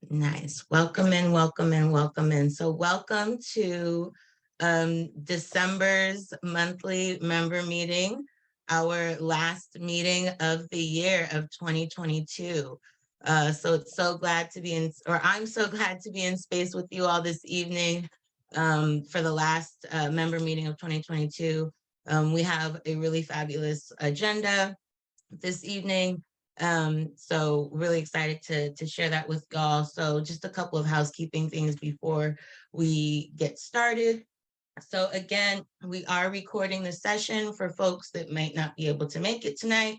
Nice. Welcome in, welcome in, welcome in. So welcome to December's monthly member meeting, our last meeting of the year of 2022. So it's so glad to be in, or I'm so glad to be in space with you all this evening for the last member meeting of 2022. We have a really fabulous agenda this evening. So really excited to share that with y'all. So just a couple of housekeeping things before we get started. So again, we are recording the session for folks that might not be able to make it tonight.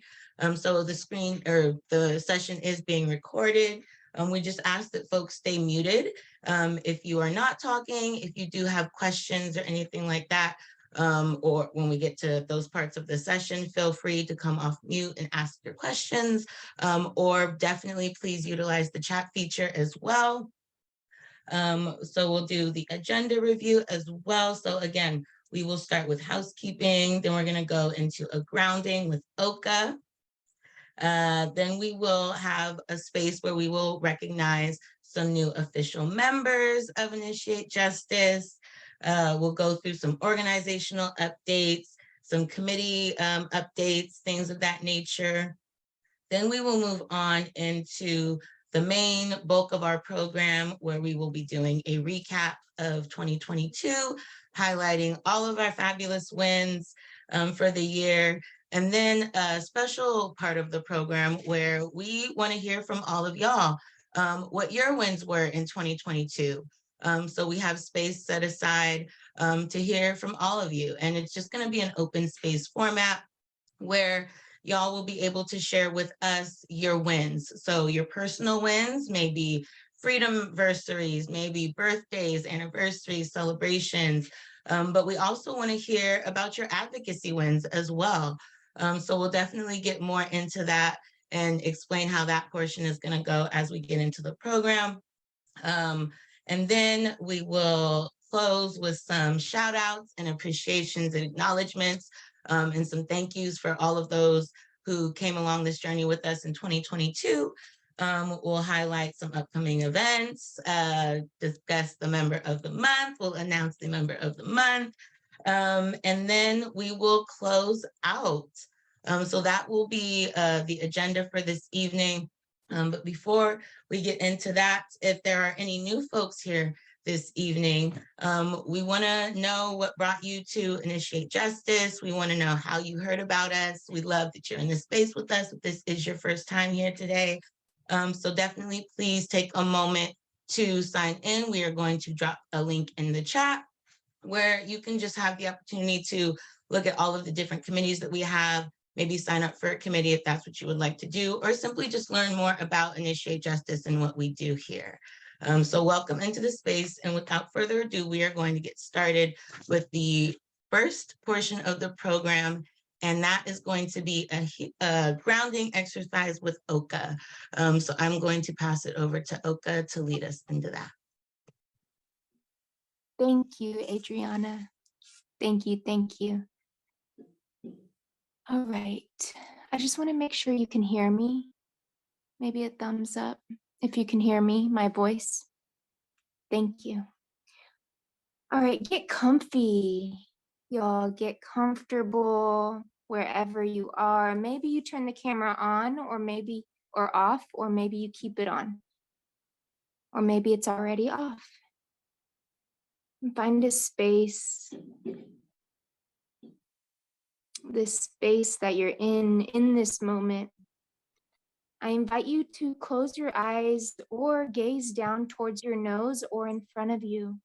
So the screen or the session is being recorded. We just ask that folks stay muted. If you are not talking, if you do have questions or anything like that, or when we get to those parts of the session, feel free to come off mute and ask your questions, or definitely please utilize the chat feature as well. So we'll do the agenda review as well. So again, we will start with housekeeping, then we're gonna go into a grounding with Oka. Then we will have a space where we will recognize some new official members of Initiate Justice. We'll go through some organizational updates, some committee updates, things of that nature. Then we will move on into the main bulk of our program, where we will be doing a recap of 2022, highlighting all of our fabulous wins for the year. And then a special part of the program where we want to hear from all of y'all what your wins were in 2022. So we have space set aside to hear from all of you. And it's just going to be an open space format where y'all will be able to share with us your wins. So your personal wins may be freedomversaries, maybe birthdays, anniversaries, celebrations, but we also want to hear about your advocacy wins as well. So we'll definitely get more into that and explain how that portion is going to go as we get into the program. And then we will close with some shout outs and appreciations and acknowledgements, and some thank yous for all of those who came along this journey with us in 2022. We'll highlight some upcoming events, discuss the member of the month, we'll announce the member of the month, and then we will close out. So that will be the agenda for this evening. But before we get into that, if there are any new folks here this evening, we want to know what brought you to Initiate Justice. We want to know how you heard about us. We love that you're in this space with us if this is your first time here today. So definitely please take a moment to sign in. We are going to drop a link in the chat where you can just have the opportunity to look at all of the different committees that we have, maybe sign up for a committee if that's what you would like to do, or simply just learn more about Initiate Justice and what we do here. So welcome into the space. And without further ado, we are going to get started with the first portion of the program. And that is going to be a grounding exercise with Oka. So I'm going to pass it over to Oka to lead us into that. Thank you, Adriana. Thank you, thank you. All right, I just want to make sure you can hear me. Maybe a thumbs up if you can hear me, my voice. Thank you. All right, get comfy, y'all. Get comfortable wherever you are. Maybe you turn the camera on, or off, or maybe you keep it on, or maybe it's already off. Find a space, this space that you're in this moment. I invite you to close your eyes or gaze down towards your nose or in front of you.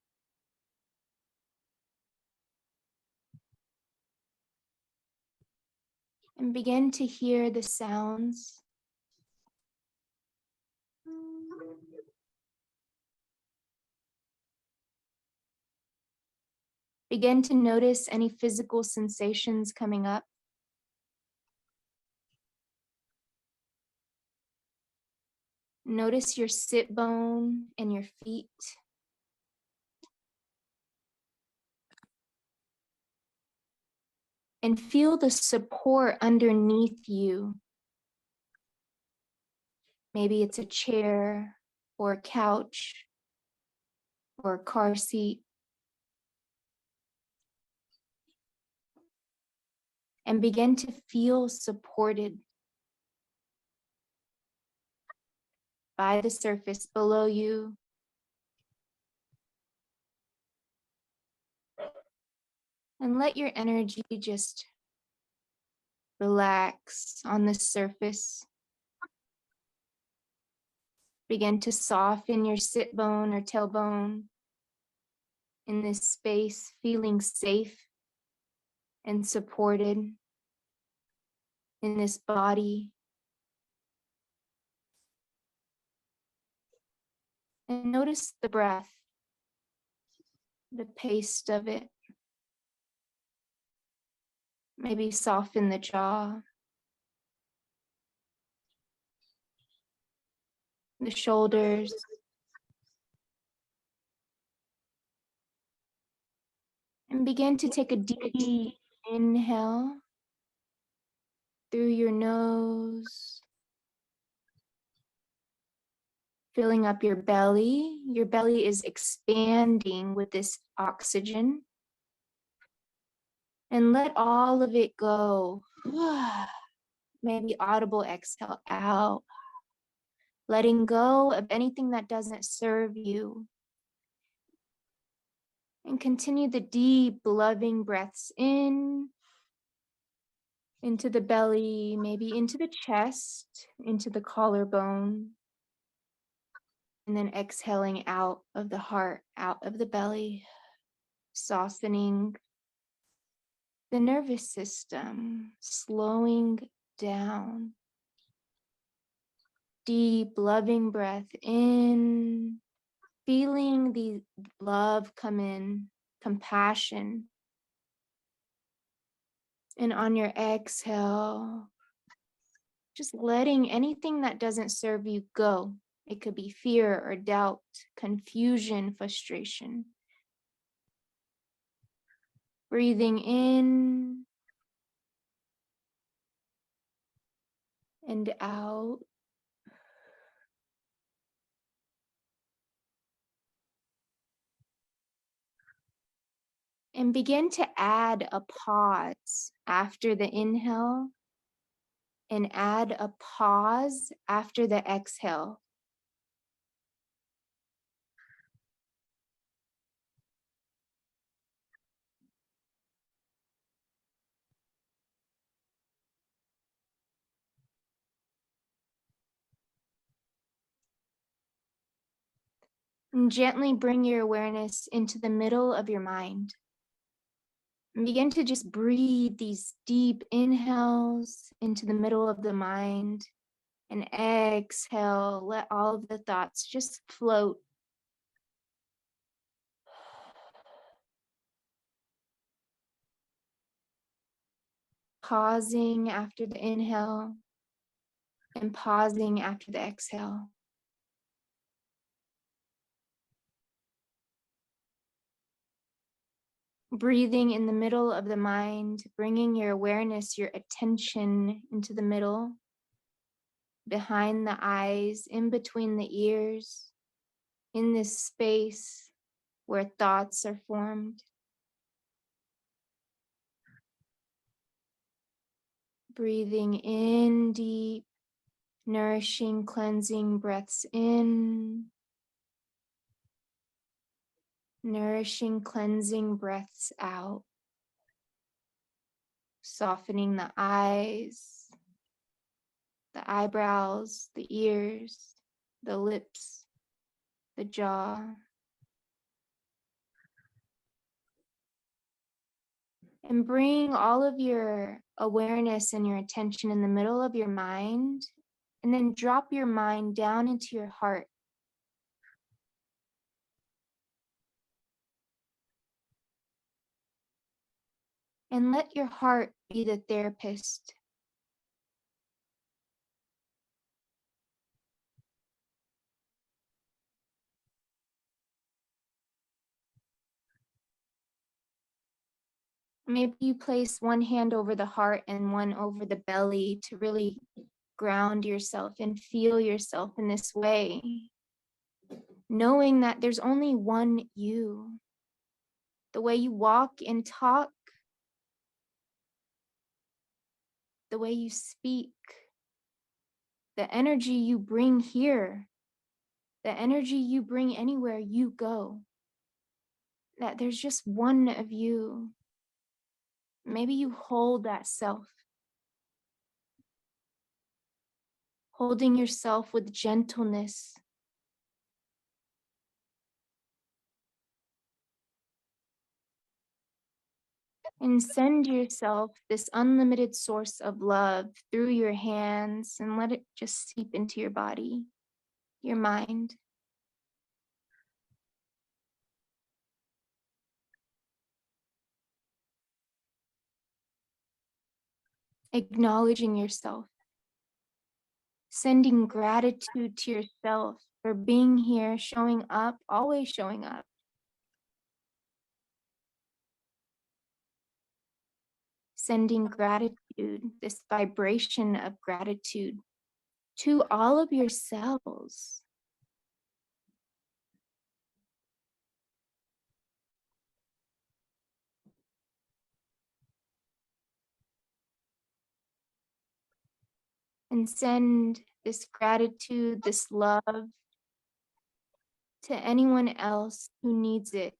And begin to hear the sounds. Begin to notice any physical sensations coming up. Notice your sit bone and your feet. And feel the support underneath you. Maybe it's a chair, or a couch or a car seat. And begin to feel supported by the surface below you. And let your energy just relax on the surface. Begin to soften your sit bone or tailbone in this space, feeling safe and supported in this body. And notice the breath, the pace of it. Maybe soften the jaw, the shoulders. And begin to take a deep inhale through your nose, filling up your belly. Your belly is expanding with this oxygen. And let all of it go. Maybe audible exhale out. Letting go of anything that doesn't serve you. And continue the deep, loving breaths in, into the belly, maybe into the chest, into the collarbone. And then exhaling out of the heart, out of the belly, softening the nervous system, slowing down. Deep, loving breath in, feeling the love come in, compassion. And on your exhale, just letting anything that doesn't serve you go. It could be fear or doubt, confusion, frustration. Breathing in and out. And begin to add a pause after the inhale and add a pause after the exhale. And gently bring your awareness into the middle of your mind. And begin to just breathe these deep inhales into the middle of the mind. And exhale, let all of the thoughts just float. Pausing after the inhale and pausing after the exhale. Breathing in the middle of the mind, bringing your awareness, your attention into the middle, behind the eyes, in between the ears, in this space where thoughts are formed. Breathing in deep, nourishing, cleansing breaths in. Nourishing, cleansing breaths out. Softening the eyes, the eyebrows, the ears, the lips, the jaw. And bring all of your awareness and your attention in the middle of your mind, and then drop your mind down into your heart. And let your heart be the therapist. Maybe you place one hand over the heart and one over the belly to really ground yourself and feel yourself in this way. knowing that there's only one you. The way you walk and talk, the way you speak, the energy you bring here, the energy you bring anywhere you go, that there's just one of you. Maybe you hold that self, holding yourself with gentleness, and send yourself this unlimited source of love through your hands and let it just seep into your body, your mind. Acknowledging yourself, sending gratitude to yourself for being here, showing up, always showing up. Sending gratitude, this vibration of gratitude to all of your cells. And send this gratitude, this love to anyone else who needs it.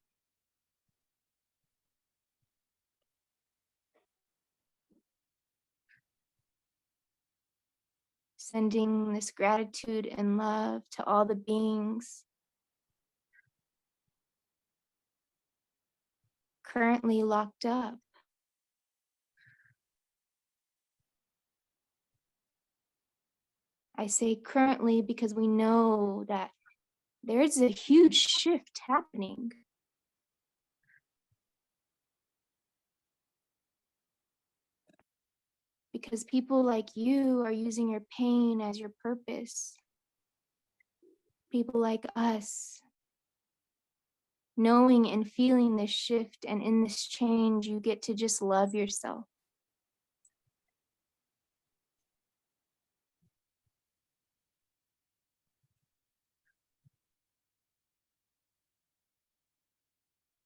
Sending this gratitude and love to all the beings currently locked up. I say currently because we know that there's a huge shift happening. Because people like you are using your pain as your purpose. People like us, knowing and feeling this shift, and in this change, you get to just love yourself.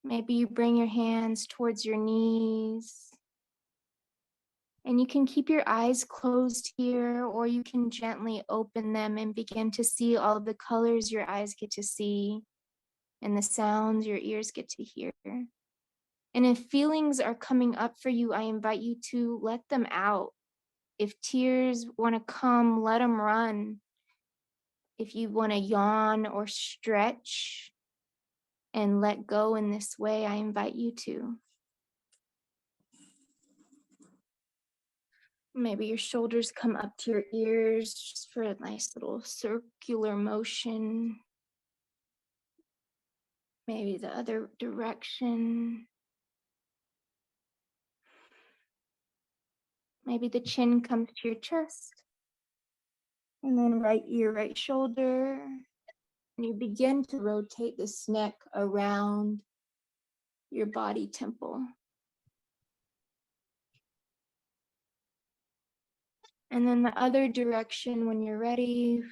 Maybe you bring your hands towards your knees, and you can keep your eyes closed here, or you can gently open them and begin to see all of the colors your eyes get to see and the sounds your ears get to hear. And if feelings are coming up for you, I invite you to let them out. If tears want to come, let them run. If you want to yawn or stretch and let go in this way, I invite you to. Maybe your shoulders come up to your ears just for a nice little circular motion. Maybe the other direction. Maybe the chin comes to your chest. And then right ear, right shoulder. And you begin to rotate this neck around your body temple. And then the other direction when you're ready.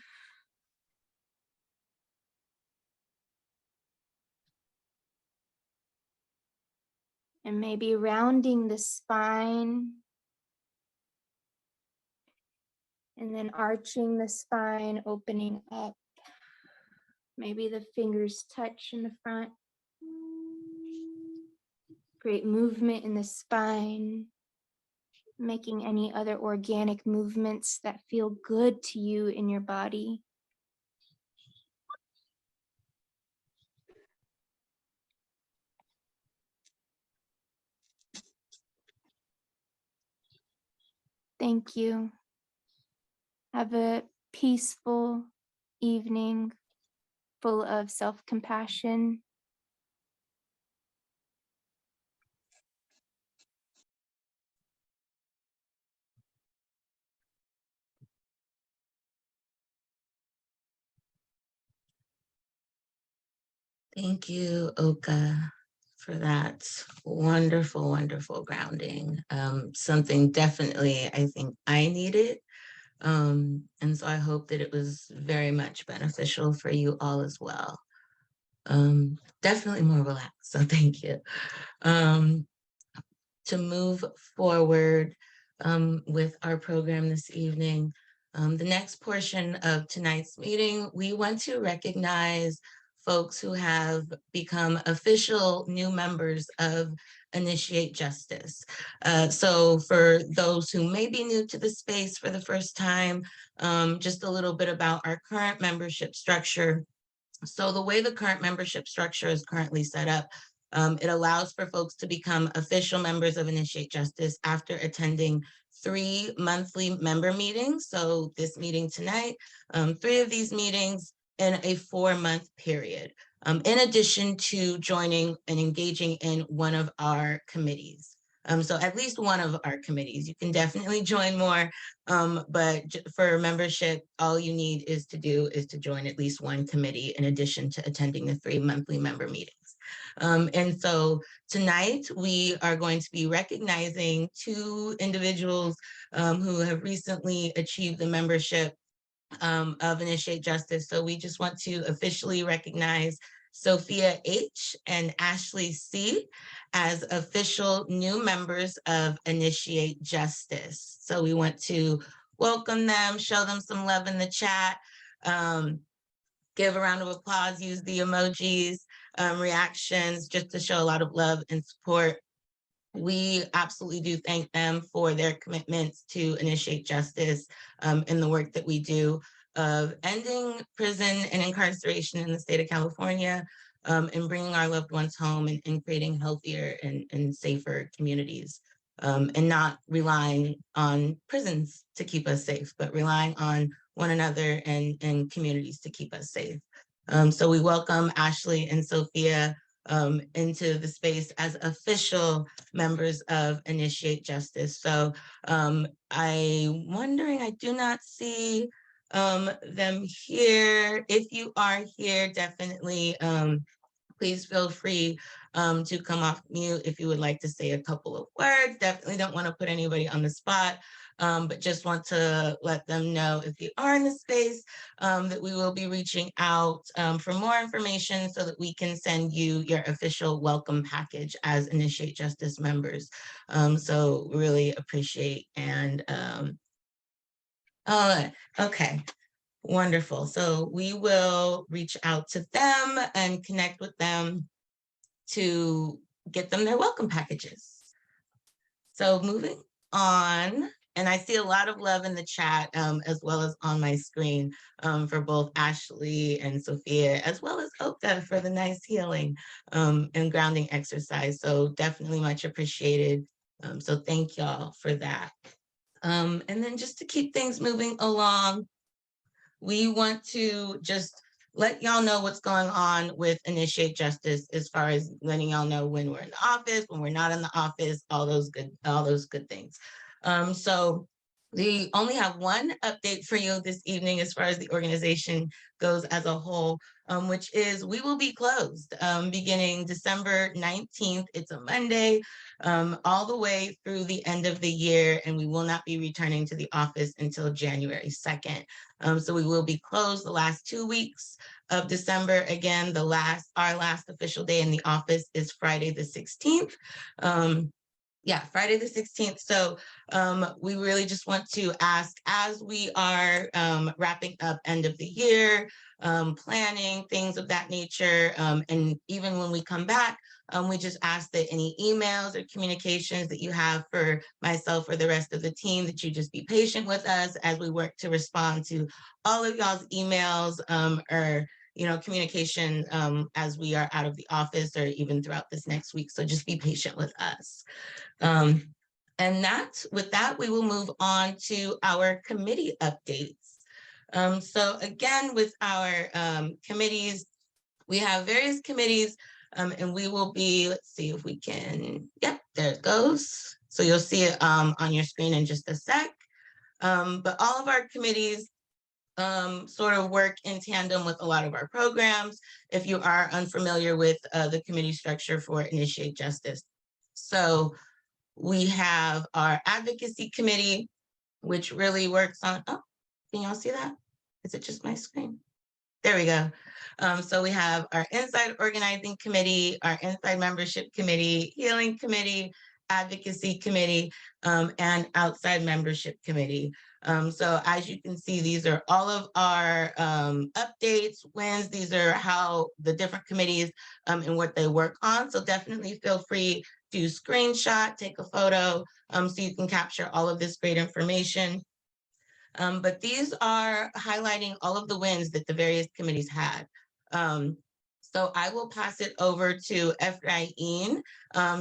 And maybe rounding the spine. And then arching the spine, opening up. Maybe the fingers touch in the front. Create movement in the spine. Making any other organic movements that feel good to you in your body. Thank you. Have a peaceful evening full of self-compassion. Thank you, Oka, for that wonderful, wonderful grounding. Something definitely I think I needed. And so I hope that it was very much beneficial for you all as well. Definitely more relaxed. So thank you. Um, to move forward with our program this evening. The next portion of tonight's meeting, we want to recognize folks who have become official new members of Initiate Justice. So for those who may be new to the space for the first time, just a little bit about our current membership structure. So the way the current membership structure is currently set up, it allows for folks to become official members of Initiate Justice after attending 3 monthly member meetings. So this meeting tonight, 3 of these meetings in a 4-month period, in addition to joining and engaging in one of our committees. So at least one of our committees. You can definitely join more, but for membership, all you need is to join at least one committee in addition to attending the 3 monthly member meetings. And so tonight we are going to be recognizing 2 individuals who have recently achieved the membership of Initiate Justice. So we just want to officially recognize Sophia H. and Ashley C. as official new members of Initiate Justice. So we want to welcome them, show them some love in the chat, give a round of applause, use the emojis, reactions, just to show a lot of love and support. We absolutely do thank them for their commitments to Initiate Justice in the work that we do of ending prison and incarceration in the state of California, and bringing our loved ones home and creating healthier and safer communities, and not relying on prisons to keep us safe, but relying on one another and communities to keep us safe. So we welcome Ashley and Sophia into the space as official members of Initiate Justice. So I'm wondering, I do not see them here. If you are here, definitely please feel free to come off mute if you would like to say a couple of words. Definitely don't want to put anybody on the spot, but just want to let them know if you are in the space that we will be reaching out for more information so that we can send you your official welcome package as Initiate Justice members. So really appreciate and okay. Wonderful. So we will reach out to them and connect with them to get them their welcome packages. So moving on, and I see a lot of love in the chat as well as on my screen for both Ashley and Sophia, as well as Oka for the nice healing and grounding exercise. So definitely much appreciated. So thank y'all for that. And then just to keep things moving along, we want to just let y'all know what's going on with Initiate Justice as far as letting y'all know when we're in the office, when we're not in the office, all those good things. So we only have one update for you this evening as far as the organization goes as a whole, which is we will be closed beginning December 19th. It's a Monday, all the way through the end of the year, and we will not be returning to the office until January 2nd. So we will be closed the last 2 weeks of December. Again, our last official day in the office is Friday the 16th. Friday the 16th. So we really just want to ask, as we are wrapping up end of the year, planning, things of that nature, and even when we come back, we just ask that any emails or communications that you have for myself or the rest of the team, that you just be patient with us as we work to respond to all of y'all's emails or communication as we are out of the office or even throughout this next week. So just be patient with us. And with that, we will move on to our committee updates. So again, with our committees, we have various committees, and we will be, let's see if we can, yep, there it goes. So you'll see it on your screen in just a sec. But all of our committees sort of work in tandem with a lot of our programs, if you are unfamiliar with the committee structure for Initiate Justice. So we have our advocacy committee, which really works on, oh, can y'all see that? Is it just my screen? There we go. So we have our inside organizing committee, our inside membership committee, healing committee, advocacy committee, and outside membership committee. So as you can see, these are all of our updates, wins. These are how the different committees and what they work on. So definitely feel free to screenshot, take a photo, so you can capture all of this great information. But these are highlighting all of the wins that the various committees had. So I will pass it over to Efrain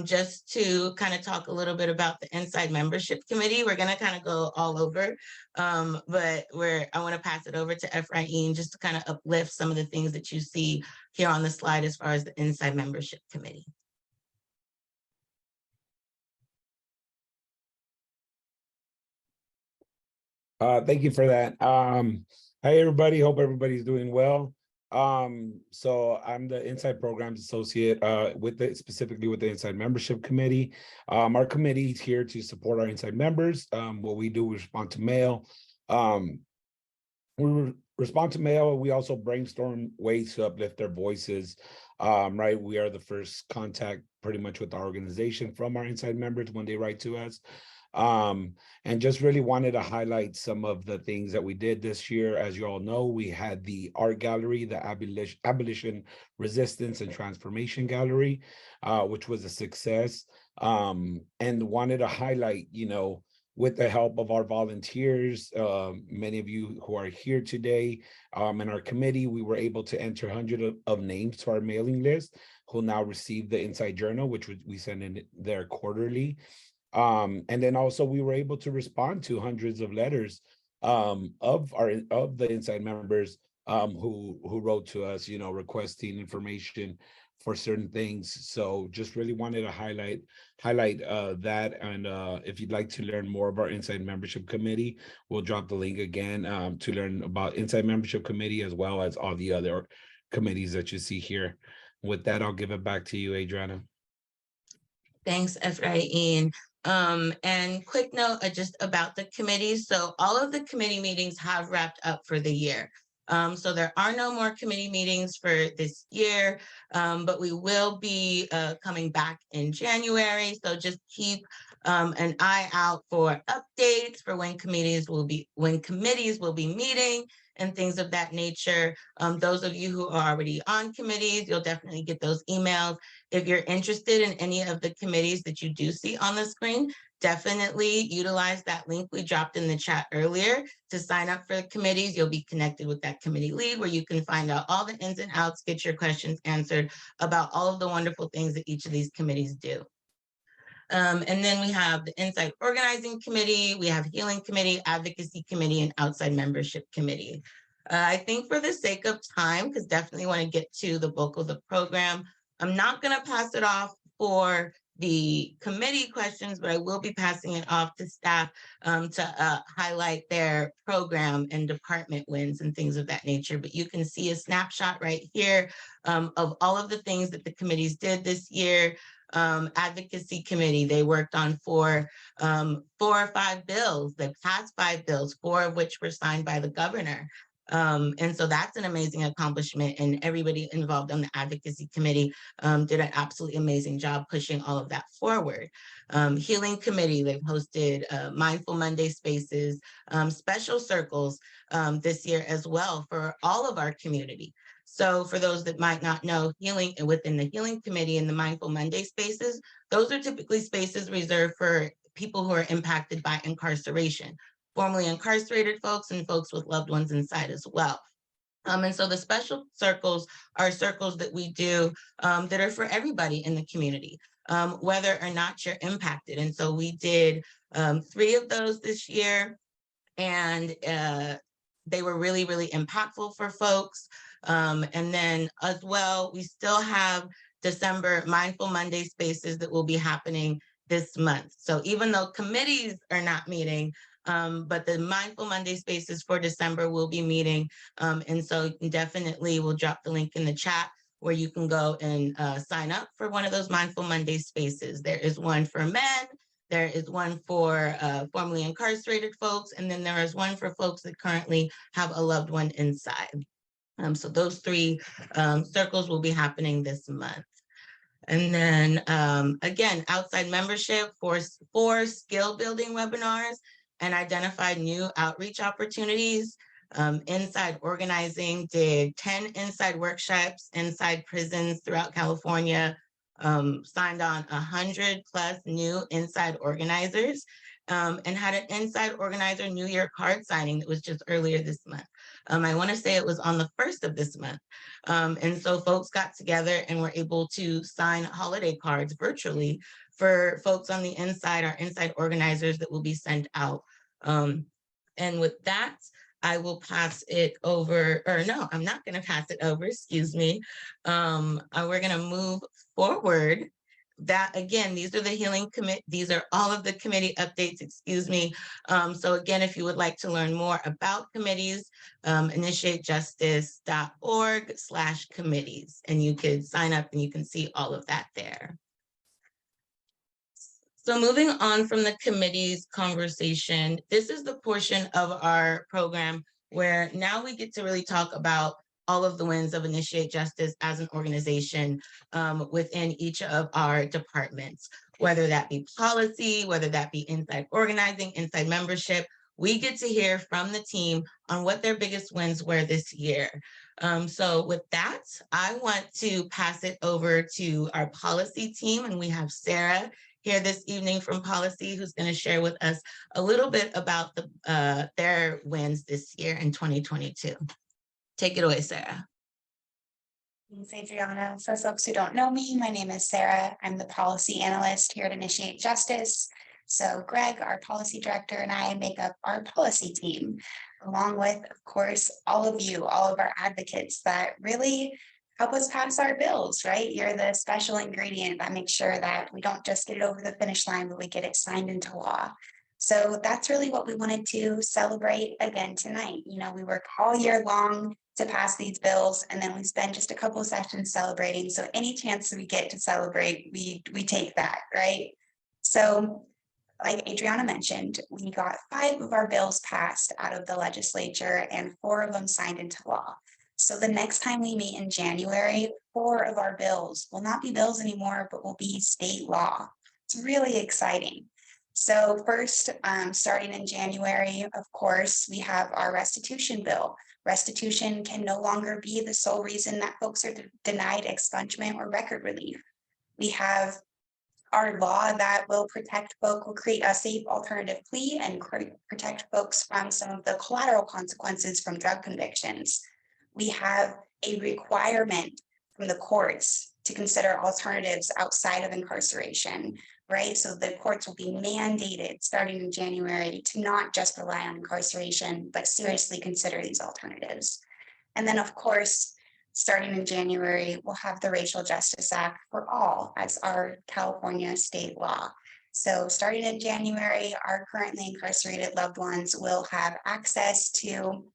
just to kind of talk a little bit about the Inside Membership Committee. We're going to kind of go all over, but I want to pass it over to Efrain just to kind of uplift some of the things that you see here on the slide as far as the Inside Membership Committee. Thank you for that. Hi, everybody. Hope everybody's doing well. So I'm the Inside Programs Associate specifically with the Inside Membership Committee. Our committee is here to support our Inside members. What we do, we respond to mail. We respond to mail. We also brainstorm ways to uplift their voices. Right, we are the first contact pretty much with our organization from our Inside members when they write to us. And just really wanted to highlight some of the things that we did this year. As you all know, we had the art gallery, the Abolition, Resistance, and Transformation Gallery, which was a success. And wanted to highlight, with the help of our volunteers, many of you who are here today, in our committee, we were able to enter hundreds of names to our mailing list who now receive the Inside Journal, which we send in there quarterly. And then also we were able to respond to hundreds of letters of the Inside members who wrote to us, requesting information for certain things. So just really wanted to highlight that. And if you'd like to learn more about our Inside Membership Committee, we'll drop the link again to learn about Inside Membership Committee as well as all the other committees that you see here. With that, I'll give it back to you, Adriana. Thanks, Efrain. And quick note just about the committees. So all of the committee meetings have wrapped up for the year. So there are no more committee meetings for this year, but we will be coming back in January. So just keep an eye out for updates for when committees will be meeting and things of that nature. Those of you who are already on committees, you'll definitely get those emails. If you're interested in any of the committees that you do see on the screen, definitely utilize that link we dropped in the chat earlier to sign up for the committees. You'll be connected with that committee lead where you can find out all the ins and outs, get your questions answered about all of the wonderful things that each of these committees do. And then we have the Inside Organizing Committee, we have Healing Committee, Advocacy Committee, and Outside Membership Committee. I think for the sake of time, because definitely want to get to the bulk of the program, I'm not going to pass it off for the committee questions, but I will be passing it off to staff to highlight their program and department wins and things of that nature. But you can see a snapshot right here of all of the things that the committees did this year. Advocacy Committee, they worked on 4 or 5 bills. They passed 5 bills, 4 of which were signed by the governor. And so that's an amazing accomplishment, and everybody involved on the Advocacy Committee did an absolutely amazing job pushing all of that forward. Healing Committee, they've hosted Mindful Monday Spaces, special circles this year as well for all of our community. So for those that might not know, healing within the Healing Committee and the Mindful Monday Spaces, those are typically spaces reserved for people who are impacted by incarceration, formerly incarcerated folks and folks with loved ones inside as well. And so the special circles are circles that we do that are for everybody in the community, whether or not you're impacted. And so we did 3 of those this year, and they were really, really impactful for folks. And then as well, we still have December Mindful Monday Spaces that will be happening this month. So even though committees are not meeting, but the Mindful Monday Spaces for December will be meeting. And so you can definitely, we'll drop the link in the chat where you can go and sign up for one of those Mindful Monday Spaces. There is one for men, there is one for formerly incarcerated folks, and then there is one for folks that currently have a loved one inside. So those three circles will be happening this month. And then again, outside membership for four skill building webinars and identified new outreach opportunities. Inside organizing did 10 inside workshops inside prisons throughout California, signed on 100 plus new inside organizers, and had an inside organizer New Year card signing that was just earlier this month. I want to say it was on the 1st of this month. And so folks got together and were able to sign holiday cards virtually for folks on the inside, our inside organizers that will be sent out. And with that, I will pass it over, or no, I'm not going to pass it over, excuse me. We're going to move forward. That again, these are the healing commit. These are all of the committee updates, excuse me. So again, if you would like to learn more about committees, initiatejustice.org/committees, and you could sign up and you can see all of that there. So moving on from the committee's conversation, this is the portion of our program where now we get to really talk about all of the wins of Initiate Justice as an organization within each of our departments, whether that be policy, whether that be inside organizing, inside membership. We get to hear from the team on what their biggest wins were this year. So with that, I want to pass it over to our policy team, and we have Sarah here this evening from policy, who's going to share with us a little bit about their wins this year in 2022. Take it away, Sarah. Thanks, Adriana. For folks who don't know me, my name is Sarah. I'm the policy analyst here at Initiate Justice. So Greg, our policy director, and I make up our policy team, along with, of course, all of you, all of our advocates that really help us pass our bills, right? You're the special ingredient that makes sure that we don't just get it over the finish line, but we get it signed into law. So that's really what we wanted to celebrate again tonight. You know, we work all year long to pass these bills, and then we spend just a couple of sessions celebrating. So any chance that we get to celebrate, we take that, right? So like Adriana mentioned, we got 5 of our bills passed out of the legislature and 4 of them signed into law. So the next time we meet in January, 4 of our bills will not be bills anymore, but will be state law. It's really exciting. So first, starting in January, of course, we have our restitution bill. Restitution can no longer be the sole reason that folks are denied expungement or record relief. We have our law that will protect folks, will create a safe alternative plea and protect folks from some of the collateral consequences from drug convictions. We have a requirement from the courts to consider alternatives outside of incarceration, right? So the courts will be mandated starting in January to not just rely on incarceration, but seriously consider these alternatives. And then, of course, starting in January, we'll have the Racial Justice Act for all as our California state law. So starting in January, our currently incarcerated loved ones will have access to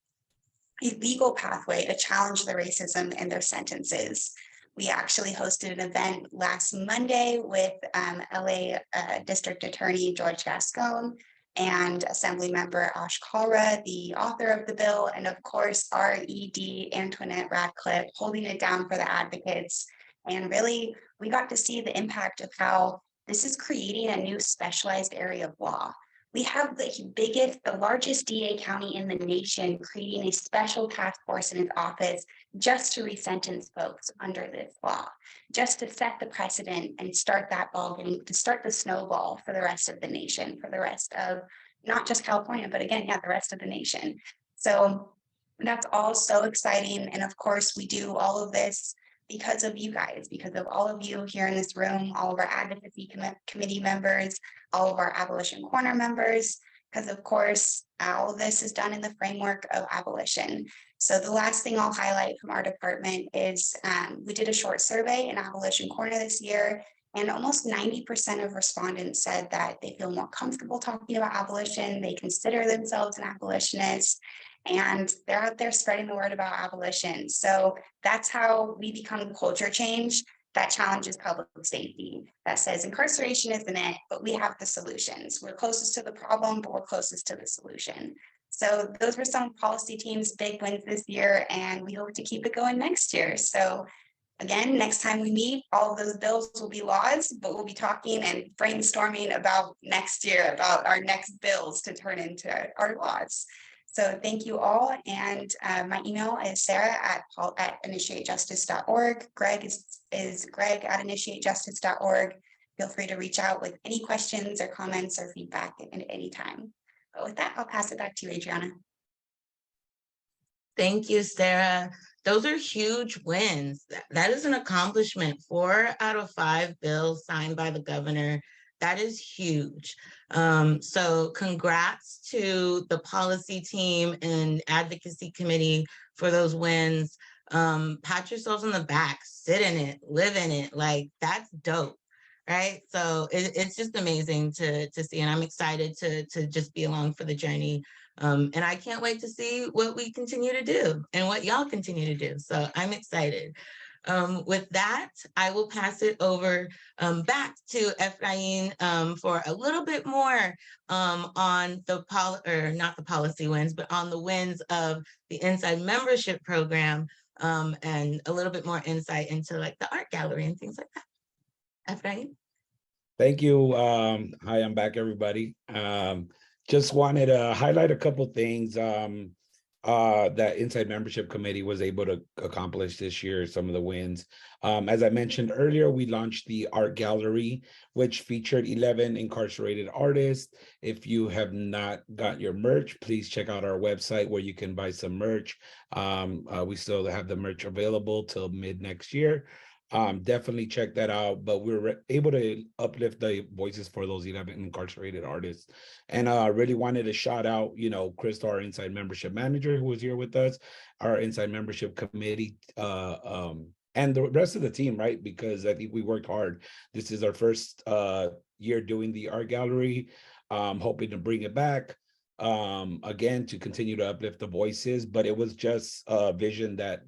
a legal pathway to challenge the racism in their sentences. We actually hosted an event last Monday with LA District Attorney George Gascon and Assembly Member Ash Kalra, the author of the bill, and of course our ED Antoinette Radcliffe holding it down for the advocates. And really, we got to see the impact of how this is creating a new specialized area of law. We have the largest DA county in the nation creating a special task force in its office just to resentence folks under this law, just to set the precedent and start that ball game, to start the snowball for the rest of the nation, for the rest of not just California, but again, yeah, the rest of the nation. So that's all so exciting. And of course, we do all of this because of you guys, because of all of you here in this room, all of our advocacy committee members, all of our Abolition Corner members, because of course, all of this is done in the framework of abolition. So the last thing I'll highlight from our department is we did a short survey in Abolition Corner this year, and almost 90% of respondents said that they feel more comfortable talking about abolition, they consider themselves an abolitionist, and they're out there spreading the word about abolition. So that's how we become culture change that challenges public safety, that says incarceration isn't it, but we have the solutions. We're closest to the problem, but we're closest to the solution. So those were some policy teams' big wins this year, and we hope to keep it going next year. So again, next time we meet, all of those bills will be laws, but we'll be talking and brainstorming about next year, about our next bills to turn into our laws. So thank you all. And my email is sarah@initiatejustice.org. Greg is greg@initiatejustice.org. Feel free to reach out with any questions or comments or feedback at any time. But with that, I'll pass it back to you, Adriana. Thank you, Sarah. Those are huge wins. That is an accomplishment. 4 out of 5 bills signed by the governor. That is huge. So congrats to the policy team and advocacy committee for those wins. Pat yourselves on the back, sit in it, live in it. Like, that's dope. Right. So it's just amazing to see, and I'm excited to just be along for the journey. And I can't wait to see what we continue to do and what y'all continue to do. So I'm excited. With that, I will pass it over back to Efrain for a little bit more on the not the policy wins, but on the wins of the Inside Membership Program, and a little bit more insight into like the art gallery and things like that. Efrain. Thank you. Hi, I'm back, everybody. Just wanted to highlight a couple things that Inside Membership Committee was able to accomplish this year, some of the wins. As I mentioned earlier, we launched the art gallery, which featured 11 incarcerated artists. If you have not got your merch, please check out our website where you can buy some merch. We still have the merch available till mid next year. Definitely check that out. But we were able to uplift the voices for those 11 incarcerated artists. And I really wanted to shout out, Crystal, our Inside Membership Manager, who was here with us, our Inside Membership Committee, and the rest of the team, right? Because I think we worked hard. This is our first year doing the art gallery, hoping to bring it back again to continue to uplift the voices. But it was just a vision that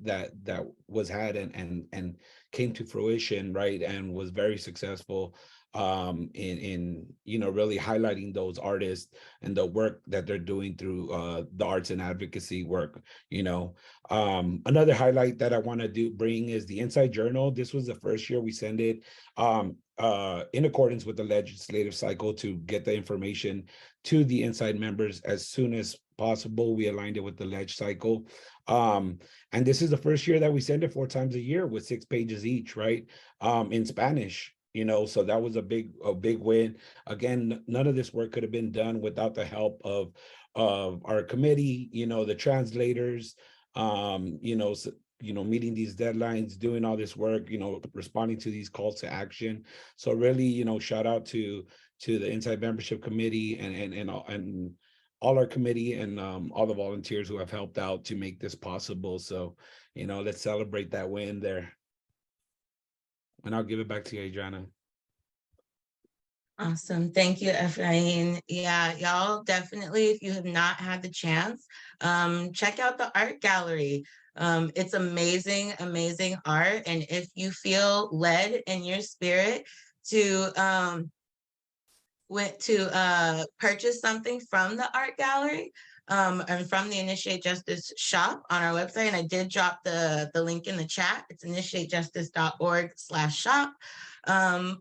was had and came to fruition, right, and was very successful in really highlighting those artists and the work that they're doing through the arts and advocacy work. Another highlight that I want to bring is the Inside Journal. This was the first year we sent it in accordance with the legislative cycle to get the information to the Inside members as soon as possible. We aligned it with the ledge cycle. And this is the first year that we send it 4 times a year with 6 pages each, right? In Spanish, so that was a big win. Again, none of this work could have been done without the help of our committee, the translators, meeting these deadlines, doing all this work, responding to these calls to action. So really, shout out to the Inside Membership Committee and all our committee and all the volunteers who have helped out to make this possible. So, let's celebrate that win there. And I'll give it back to you, Adriana. Awesome. Thank you, Efrain. Yeah, y'all definitely, if you have not had the chance, check out the art gallery. It's amazing, amazing art. And if you feel led in your spirit to purchase something from the art gallery and from the Initiate Justice shop on our website, and I did drop the link in the chat. It's initiatejustice.org/shop.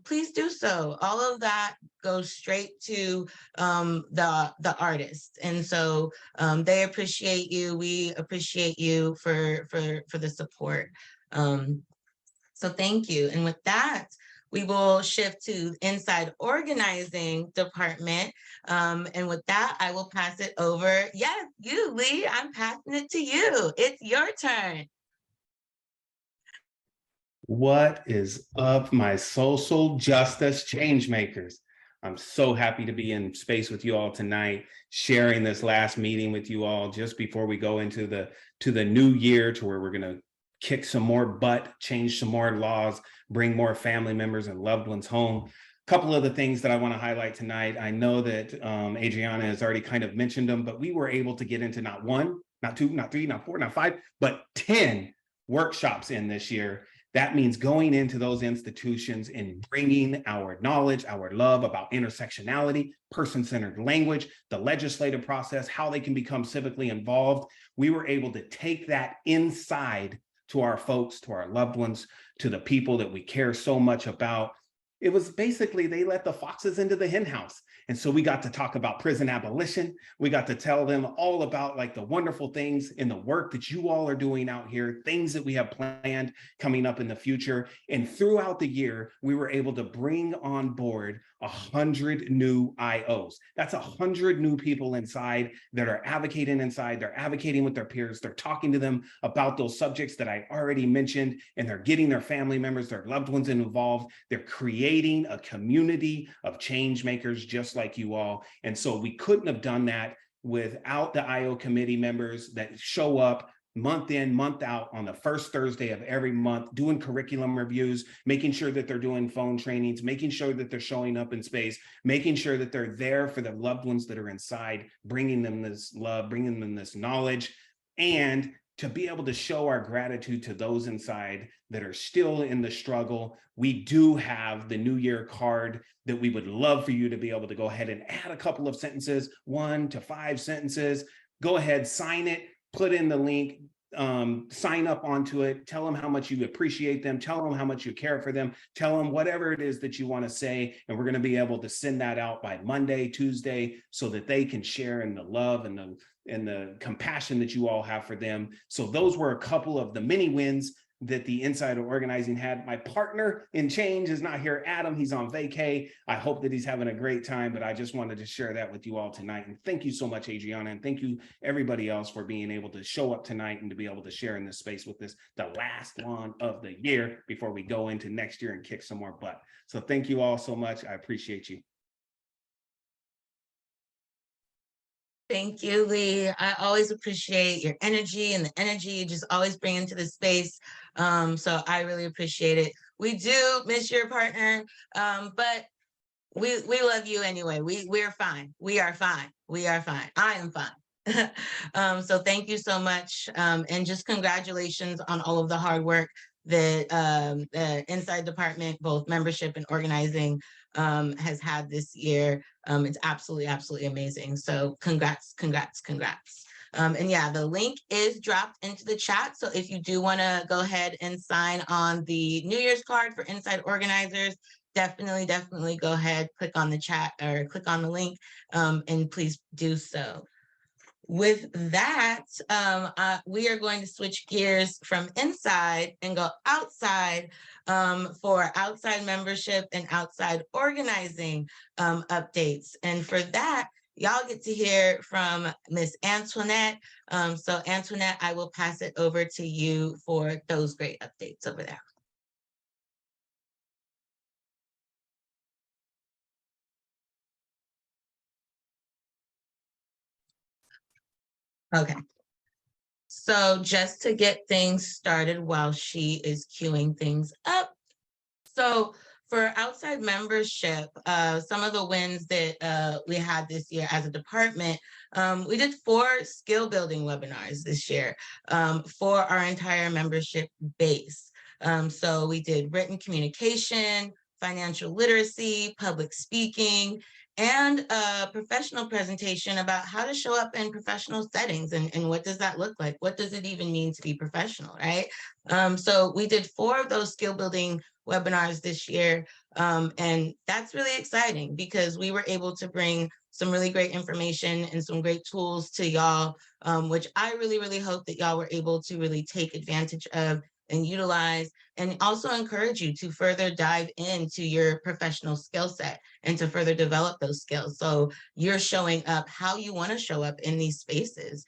Please do so. All of that goes straight to the artist, and so they appreciate you. We appreciate you for the support. So thank you. And with that, we will shift to Inside Organizing Department. And with that, I will pass it over. Yes, you, Lee, I'm passing it to you. It's your turn. What is up, my social justice change makers? I'm so happy to be in space with you all tonight, sharing this last meeting with you all just before we go into the new year, to where we're going to kick some more butt, change some more laws, bring more family members and loved ones home. A couple of the things that I want to highlight tonight. I know that Adriana has already kind of mentioned them, but we were able to get into not 1, not 2, not 3, not 4, not 5, but 10 workshops in this year That means going into those institutions and bringing our knowledge, our love about intersectionality, person-centered language, the legislative process, how they can become civically involved. We were able to take that inside to our folks, to our loved ones, to the people that we care so much about. It was basically, they let the foxes into the hen house. And so we got to talk about prison abolition. We got to tell them all about like the wonderful things in the work that you all are doing out here, things that we have planned coming up in the future. And throughout the year, we were able to bring on board 100 new IOs. That's 100 new people inside that are advocating inside. They're advocating with their peers. They're talking to them about those subjects that I already mentioned, and they're getting their family members, their loved ones involved. They're creating a community of change makers just like you all. And so we couldn't have done that without the IO committee members that show up month in, month out on the first Thursday of every month, doing curriculum reviews, making sure that they're doing phone trainings, making sure that they're showing up in space, making sure that they're there for the loved ones that are inside, bringing them this love, bringing them this knowledge, and to be able to show our gratitude to those inside that are still in the struggle. We do have the New Year card that we would love for you to be able to go ahead and add a couple of sentences, 1 to 5 sentences. Go ahead, sign it, put in the link, sign up onto it, tell them how much you appreciate them, tell them how much you care for them, tell them whatever it is that you want to say, and we're going to be able to send that out by Monday, Tuesday, so that they can share in the love and the compassion that you all have for them. So those were a couple of the many wins that the Inside Organizing had. My partner in change is not here, Adam. He's on vacay. I hope that he's having a great time, but I just wanted to share that with you all tonight. And thank you so much, Adriana. And thank you everybody else for being able to show up tonight and to be able to share in this space with us, the last one of the year before we go into next year and kick some more butt. So thank you all so much. I appreciate you. Thank you, Lee. I always appreciate your energy and the energy you just always bring into the space. So I really appreciate it. We do miss your partner, but we love you anyway. We're fine. We are fine. We are fine. I am fine. So thank you so much. And just congratulations on all of the hard work that the Inside Department, both membership and organizing, has had this year. It's absolutely, absolutely amazing. So congrats, congrats, congrats. And yeah, the link is dropped into the chat. So if you do want to go ahead and sign on the New Year's card for Inside Organizers, definitely go ahead, click on the chat or click on the link, and please do so. With that, we are going to switch gears from inside and go outside for outside membership and outside organizing updates. And for that, y'all get to hear from Miss Antoinette. So Antoinette, I will pass it over to you for those great updates over there. Okay. So just to get things started while she is queuing things up. So for outside membership, some of the wins that we had this year as a department, we did 4 skill building webinars this year for our entire membership base. So we did written communication, financial literacy, public speaking, and a professional presentation about how to show up in professional settings and what does that look like? What does it even mean to be professional, right? So we did 4 of those skill building webinars this year. And that's really exciting because we were able to bring some really great information and some great tools to y'all, which I really hope that y'all were able to really take advantage of and utilize, and also encourage you to further dive into your professional skill set and to further develop those skills. So you're showing up how you want to show up in these spaces.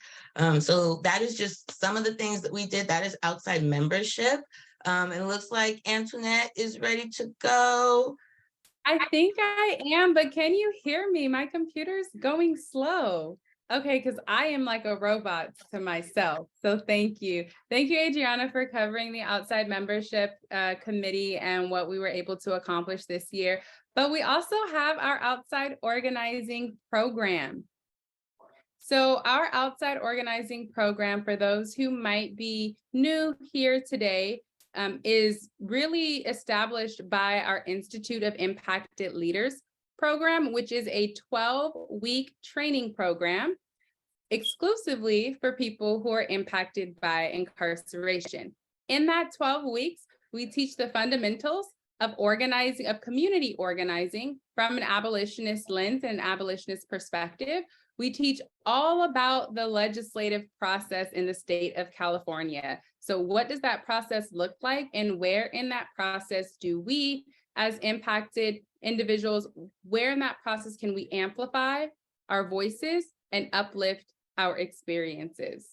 So that is just some of the things that we did. That is outside membership. It looks like Antoinette is ready to go. I think I am, but can you hear me? My computer's going slow. Okay, because I am like a robot to myself. So thank you. Thank you, Adriana, for covering the outside membership committee and what we were able to accomplish this year. But we also have our outside organizing program. So our outside organizing program, for those who might be new here today, is really established by our Institute of Impacted Leaders program, which is a 12-week training program exclusively for people who are impacted by incarceration. In that 12 weeks, we teach the fundamentals of organizing, of community organizing from an abolitionist lens and abolitionist perspective. We teach all about the legislative process in the state of California. So what does that process look like, and where in that process do we, as impacted individuals, where in that process can we amplify our voices and uplift our experiences?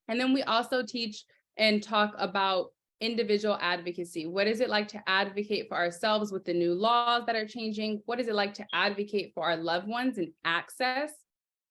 And then we also teach and talk about individual advocacy. What is it like to advocate for ourselves with the new laws that are changing? What is it like to advocate for our loved ones and access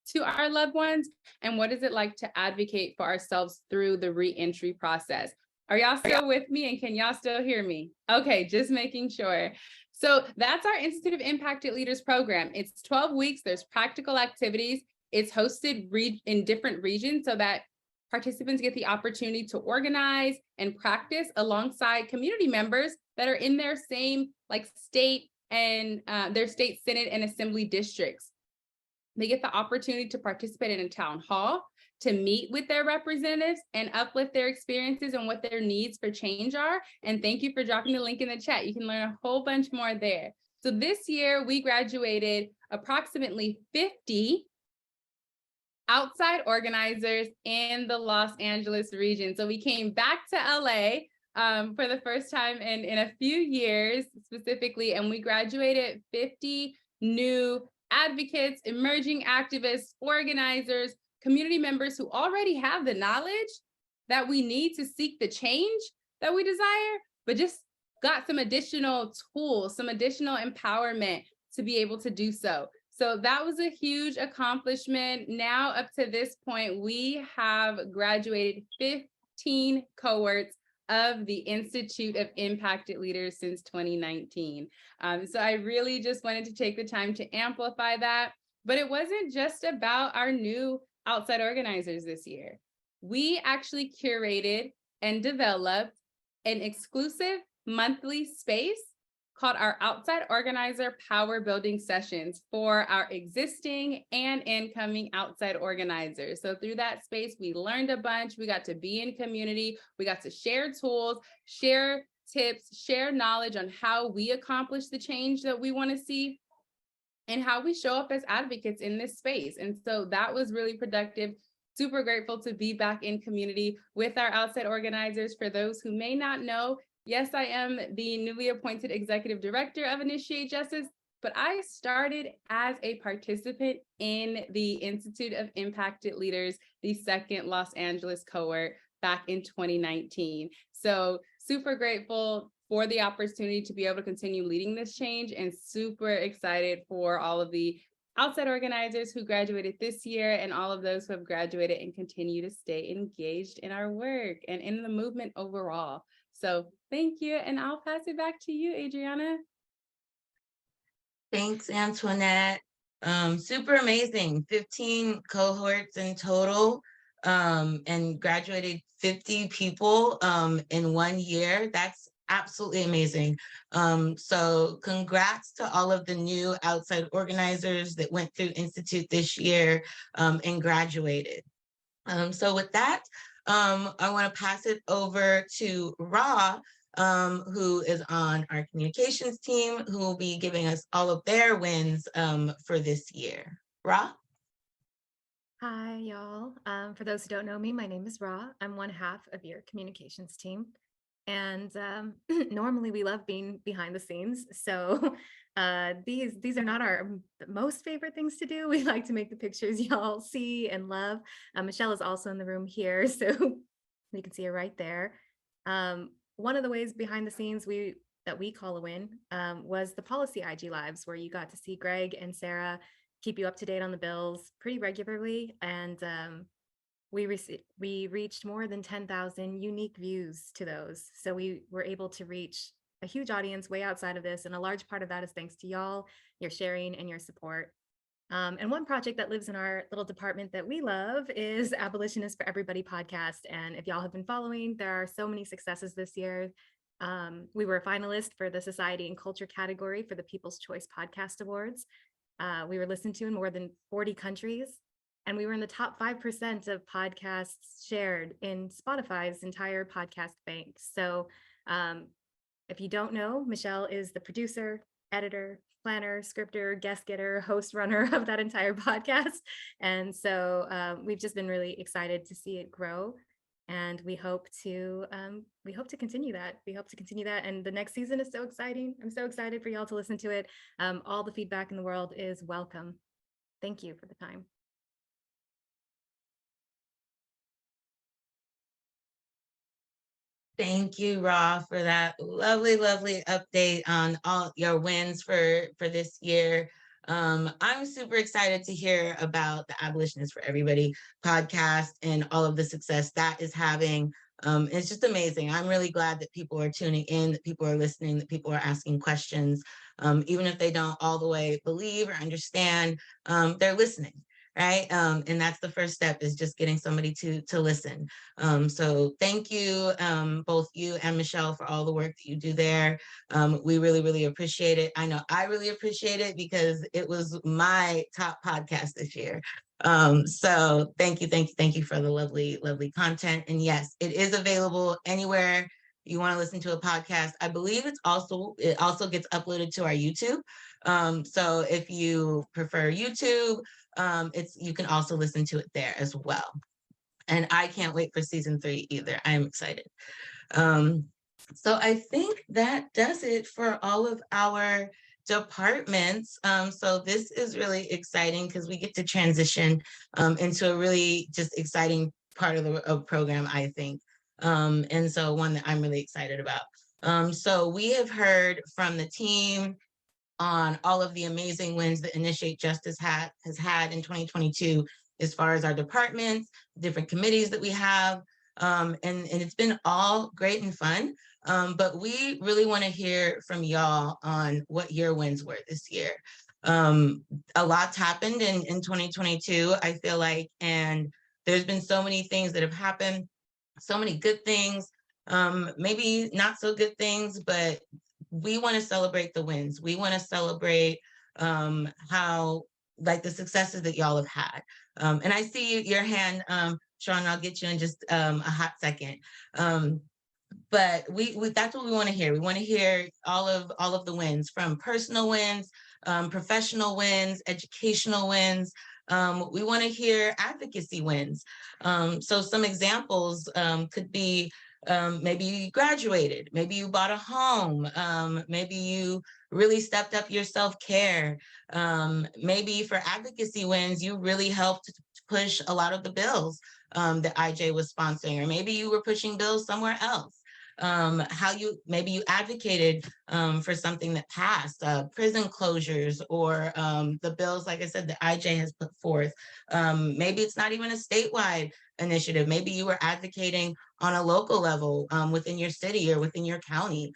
to our loved ones? And what is it like to advocate for ourselves through the reentry process? Are y'all still with me, and can y'all still hear me? Okay, just making sure. So that's our Institute of Impacted Leaders program. It's 12 weeks, there's practical activities. It's hosted in different regions so that participants get the opportunity to organize and practice alongside community members that are in their same state and their state senate and assembly districts. They get the opportunity to participate in a town hall, to meet with their representatives and uplift their experiences and what their needs for change are. And thank you for dropping the link in the chat. You can learn a whole bunch more there. So this year we graduated approximately 50 outside organizers in the Los Angeles region. So we came back to LA for the first time in a few years specifically, and we graduated 50 new advocates, emerging activists, organizers, community members who already have the knowledge that we need to seek the change that we desire, but just got some additional tools, some additional empowerment to be able to do so. So that was a huge accomplishment. Now, up to this point, we have graduated 15 cohorts of the Institute of Impacted Leaders since 2019. So I really just wanted to take the time to amplify that. But it wasn't just about our new outside organizers this year. We actually curated and developed an exclusive monthly space called our Outside Organizer Power Building Sessions for our existing and incoming outside organizers. So through that space, we learned a bunch. We got to be in community. We got to share tools, share tips, share knowledge on how we accomplish the change that we want to see and how we show up as advocates in this space. And so that was really productive. Super grateful to be back in community with our outside organizers. For those who may not know, yes, I am the newly appointed executive director of Initiate Justice, but I started as a participant in the Institute of Impacted Leaders, the second Los Angeles cohort back in 2019. So super grateful for the opportunity to be able to continue leading this change, and super excited for all of the outside organizers who graduated this year and all of those who have graduated and continue to stay engaged in our work and in the movement overall. So thank you, and I'll pass it back to you, Adriana. Thanks, Antoinette. Super amazing. 15 cohorts in total, and graduated 50 people in 1 year. That's absolutely amazing. So congrats to all of the new outside organizers that went through Institute this year and graduated. So with that, I want to pass it over to Ra, who is on our communications team, who will be giving us all of their wins for this year. Ra? Hi, y'all. For those who don't know me, my name is Ra. I'm one half of your communications team. And normally we love being behind the scenes. So these are not our most favorite things to do. We like to make the pictures y'all see and love. Michelle is also in the room here, so you can see her right there. One of the ways behind the scenes that we call a win was the policy IG Lives, where you got to see Greg and Sarah keep you up to date on the bills pretty regularly. And we reached more than 10,000 unique views to those. So we were able to reach a huge audience way outside of this. And a large part of that is thanks to y'all, your sharing and your support. And one project that lives in our little department that we love is Abolitionist for Everybody podcast. And if y'all have been following, there are so many successes this year. We were a finalist for the Society and Culture category for the People's Choice Podcast Awards. We were listened to in more than 40 countries. And we were in the top 5% of podcasts shared in Spotify's entire podcast bank. So if you don't know, Michelle is the producer, editor, planner, scripter, guest getter, host, runner of that entire podcast. And so we've just been really excited to see it grow. And we hope to continue that. We hope to continue that. And the next season is so exciting. I'm so excited for y'all to listen to it. All the feedback in the world is welcome. Thank you for the time. Thank you, Ra, for that lovely, lovely update on all your wins for this year. I'm super excited to hear about the Abolitionist for Everybody podcast and all of the success that is having. It's just amazing. I'm really glad that people are tuning in, that people are listening, that people are asking questions. Even if they don't all the way believe or understand, they're listening. Right. And that's the first step, is just getting somebody to listen. So thank you, both you and Michelle, for all the work that you do there. We really, really appreciate it. I know I really appreciate it because it was my top podcast this year. So thank you for the lovely, lovely content. And yes, it is available anywhere you want to listen to a podcast. I believe it also gets uploaded to our YouTube. So if you prefer YouTube, you can also listen to it there as well. And I can't wait for season 3 either. I am excited. So I think that does it for all of our departments. So this is really exciting because we get to transition into a really just exciting part of the program, I think. And so one that I'm really excited about. So we have heard from the team on all of the amazing wins that Initiate Justice has had in 2022, as far as our departments, different committees that we have. And it's been all great and fun. But we really want to hear from y'all on what your wins were this year. A lot's happened in 2022, I feel like, and there's been so many things that have happened, so many good things, maybe not so good things, but we want to celebrate the wins. We want to celebrate how, like, the successes that y'all have had. And I see your hand, Sean, I'll get you in just a hot second. But we that's what we want to hear. We want to hear all of the wins, from personal wins, professional wins, educational wins. We want to hear advocacy wins. So some examples could be, maybe you graduated, maybe you bought a home, maybe you really stepped up your self-care. Maybe for advocacy wins, you really helped push a lot of the bills that IJ was sponsoring, or maybe you were pushing bills somewhere else. Maybe you advocated for something that passed, prison closures, or the bills, like I said, that IJ has put forth. Maybe it's not even a statewide initiative. Maybe you were advocating on a local level within your city or within your county.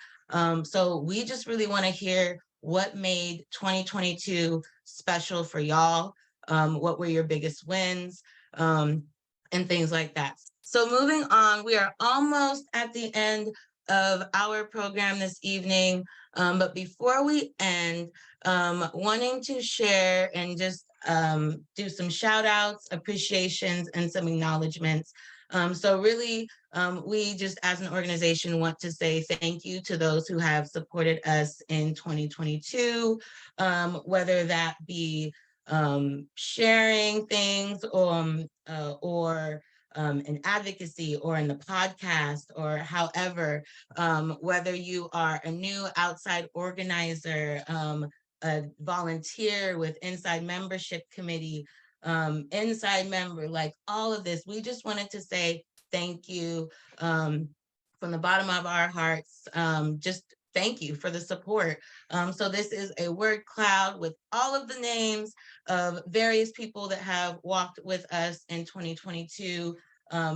So we just really want to hear what made 2022 special for y'all. What were your biggest wins, and things like that. So moving on, we are almost at the end of our program this evening. But before we end, wanting to share and just do some shout outs, appreciations, and some acknowledgements. So really, we just as an organization want to say thank you to those who have supported us in 2022, whether that be sharing things or in advocacy or in the podcast, or however, whether you are a new outside organizer, a volunteer with Inside Membership Committee, inside member, like all of this, we just wanted to say thank you from the bottom of our hearts. Just thank you for the support. So this is a word cloud with all of the names of various people that have walked with us in 2022,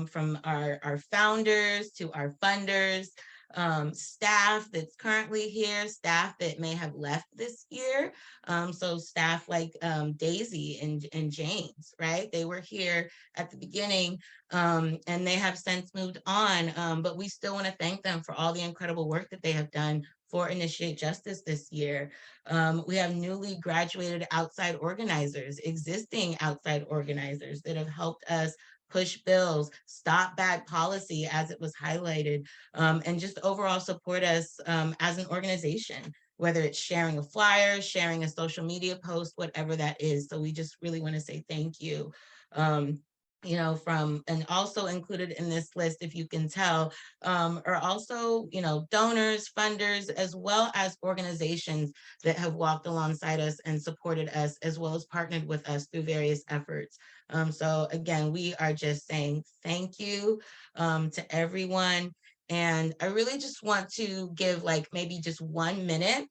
from our founders to our funders, staff that's currently here, staff that may have left this year. So staff like Daisy and James, right? They were here at the beginning and they have since moved on. But we still want to thank them for all the incredible work that they have done for Initiate Justice this year. We have newly graduated outside organizers, existing outside organizers that have helped us push bills, stop bad policy as it was highlighted, and just overall support us as an organization, whether it's sharing a flyer, sharing a social media post, whatever that is. So we just really want to say thank you. You know, from, and also included in this list, if you can tell, are also, you know, donors, funders, as well as organizations that have walked alongside us and supported us, as well as partnered with us through various efforts. So again, we are just saying thank you to everyone. And I really just want to give like maybe just 1 minute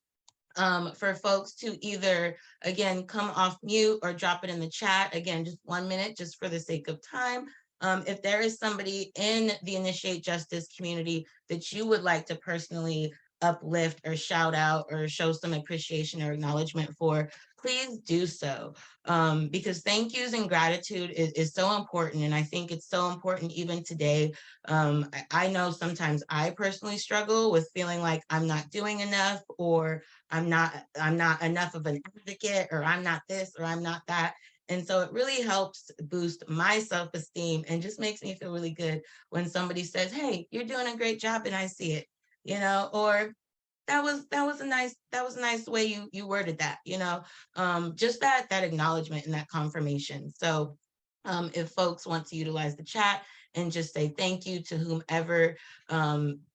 for folks to either, again, come off mute or drop it in the chat. Again, just 1 minute, just for the sake of time. If there is somebody in the Initiate Justice community that you would like to personally uplift or shout out or show some appreciation or acknowledgement for, please do so. Because thank yous and gratitude is so important. And I think it's so important even today. I know sometimes I personally struggle with feeling like I'm not doing enough, or I'm not enough of an advocate, or I'm not this, or I'm not that. And so it really helps boost my self-esteem and just makes me feel really good when somebody says, hey, you're doing a great job and I see it, you know, or that was a nice way you worded that, you know, just that acknowledgement and that confirmation. So if folks want to utilize the chat and just say thank you to whomever,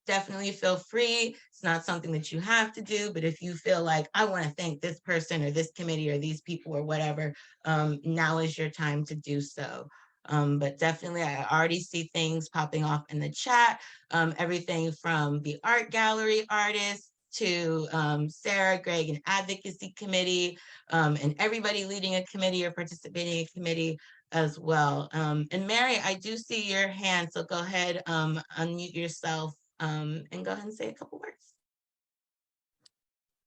definitely feel free. It's not something that you have to do, but if you feel like I want to thank this person or this committee or these people or whatever, now is your time to do so. But definitely, I already see things popping off in the chat. Everything from the art gallery artists to Sarah, Greg, and advocacy committee, and everybody leading a committee or participating in a committee as well. And Mary, I do see your hand, so go ahead, unmute yourself and go ahead and say a couple words.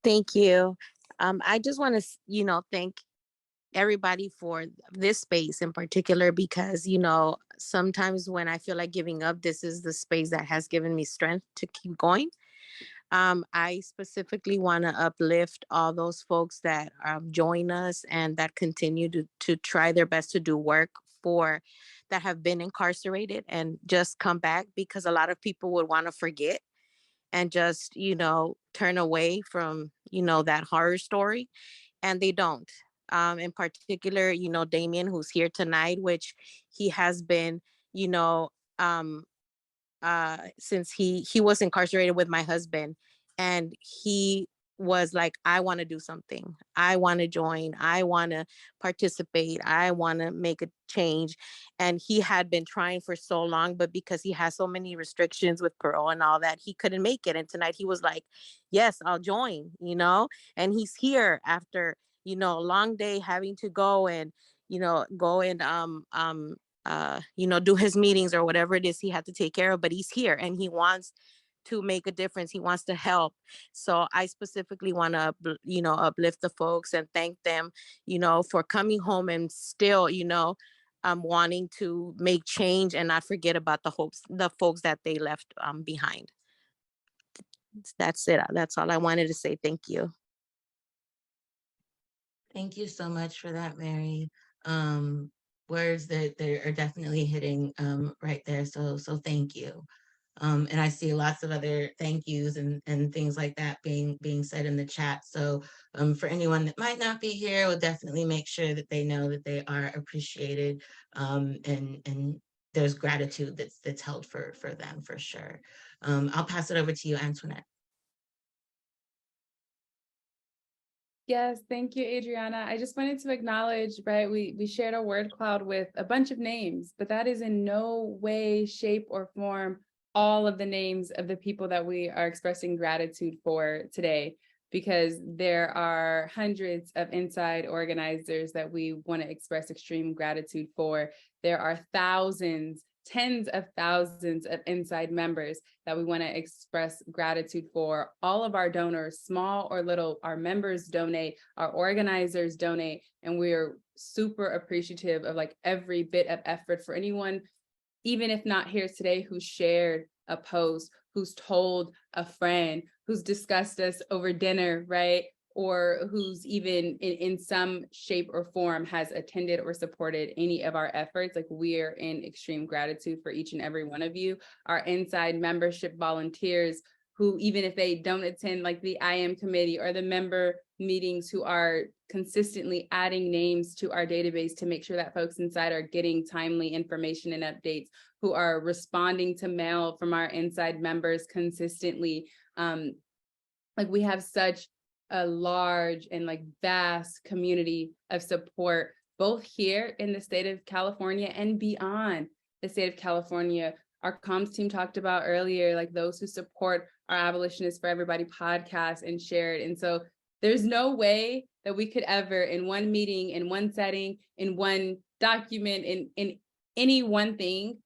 Thank you. I just want to, thank everybody for this space in particular, because, sometimes when I feel like giving up, this is the space that has given me strength to keep going. I specifically want to uplift all those folks that join us and that continue to try their best to do work that have been incarcerated and just come back, because a lot of people would want to forget and just, turn away from, that horror story, and they don't. In particular, Damien, who's here tonight, which he has been, since he was incarcerated with my husband, and he was like, I want to do something. I want to join. I want to participate. I want to make a change. And he had been trying for so long, but because he has so many restrictions with parole and all that, he couldn't make it. And tonight he was like, yes, I'll join, and he's here after, a long day having to go and, do his meetings or whatever it is he had to take care of, but he's here and he wants to make a difference. He wants to help. So I specifically want to, uplift the folks and thank them, for coming home and still, wanting to make change and not forget about the folks that they left behind. That's it. That's all I wanted to say. Thank you. Thank you so much for that, Mary. Words that they are definitely hitting right there. So thank you. And I see lots of other thank yous and things like that being said in the chat. So for anyone that might not be here, we'll definitely make sure that they know that they are appreciated, and there's gratitude that's held for them for sure. I'll pass it over to you, Antoinette. Yes, thank you, Adriana. I just wanted to acknowledge, right, we shared a word cloud with a bunch of names, but that is in no way, shape, or form all of the names of the people that we are expressing gratitude for today, because there are hundreds of inside organizers that we want to express extreme gratitude for. There are thousands tens of thousands of inside members that we want to express gratitude for. All of our donors, small or little, our members donate, our organizers donate, and we're super appreciative of like every bit of effort for anyone, even if not here today, who shared a post, who's told a friend, who's discussed us over dinner, right? Or who's even in some shape or form has attended or supported any of our efforts. Like, we're in extreme gratitude for each and every one of you. Our inside membership volunteers, who even if they don't attend like the IM committee or the member meetings, who are consistently adding names to our database to make sure that folks inside are getting timely information and updates, who are responding to mail from our inside members consistently. Like, we have such a large and like vast community of support, both here in the state of California and beyond the state of California. Our comms team talked about earlier, like those who support our Abolitionists for Everybody podcast and share it. And so there's no way that we could ever, in one meeting, in one setting, in one document, in any one thing,